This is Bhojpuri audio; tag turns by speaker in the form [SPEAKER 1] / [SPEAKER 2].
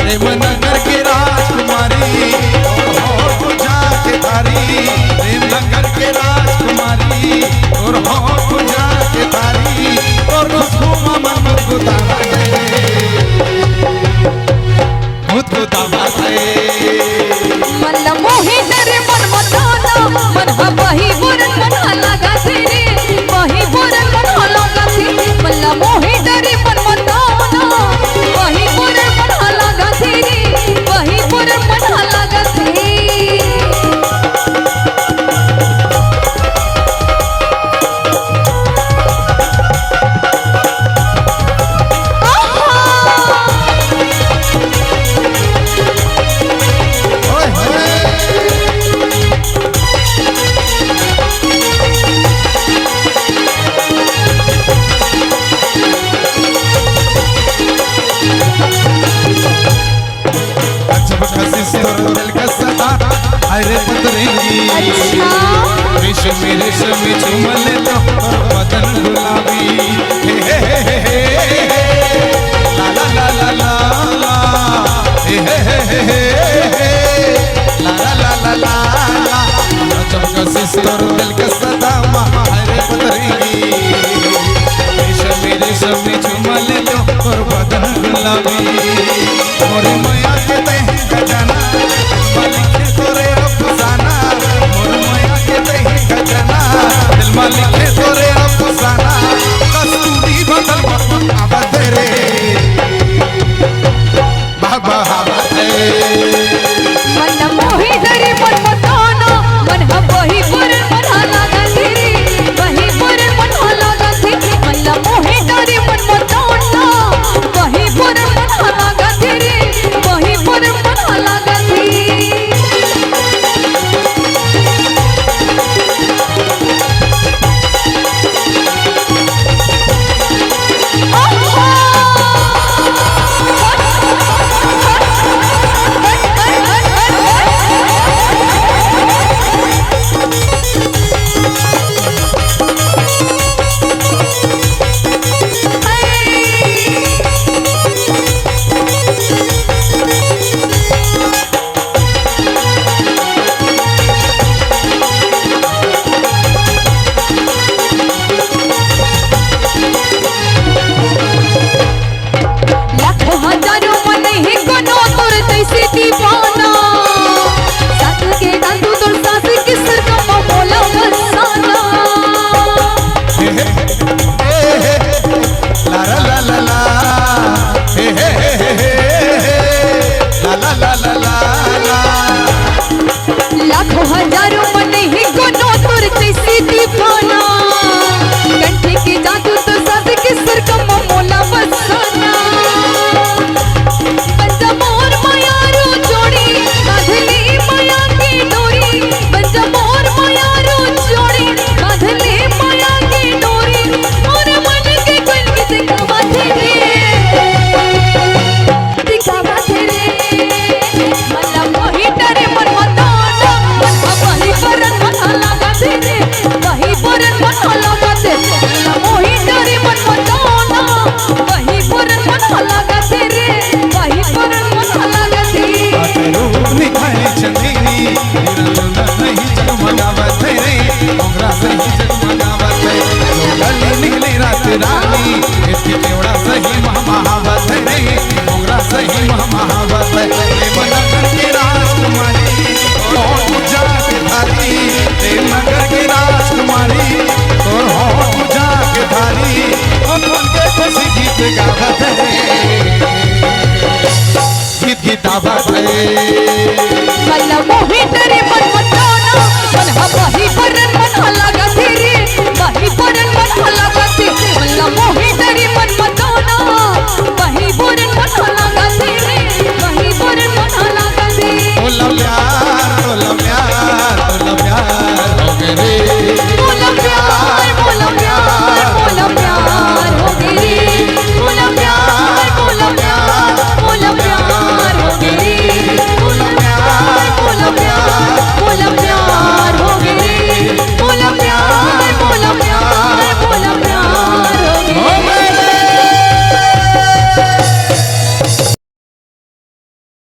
[SPEAKER 1] प्रेमनगर की राजकुमारी और पूजा के थारी, प्रेमनगर के राजकुमारी और हो पूजा के थारी और खुशबू मन मुस्कुराता
[SPEAKER 2] मन मोही तेरे मन मताना मन वही बुरन मन लगा तेरे वही बुरन मन लगा तेरे मन मोही तेरे मन मताना वही बुरन मन लगा तेरे वही बुरन मन लगा तेरे
[SPEAKER 1] अरे पतरेंगी रेशमी रेशमी चुमल लो बदन गुलाबी हे हे हे ला ला ला ला ला हे हे हे ला ला ला ला ला चमका सिस्टर दिल का सदामा अरे पतरेंगी रेशमी रेशमी चुमल लो बदन गुलाबी मोरे मैया के ते खजाना लिखे तोरे अफसाना कस्तूरी बदल बाबा तेरे बाबा
[SPEAKER 2] मन मोही तेरे मन मताना मन वही बुरन मन लगा तेरे वही बुरन मन लगा तेरे मन मोही तेरे मन मताना वही बुरन मन लगा तेरे वही बुरन मन लगा तेरे
[SPEAKER 1] गीत गावत है
[SPEAKER 2] मोही तेरे मन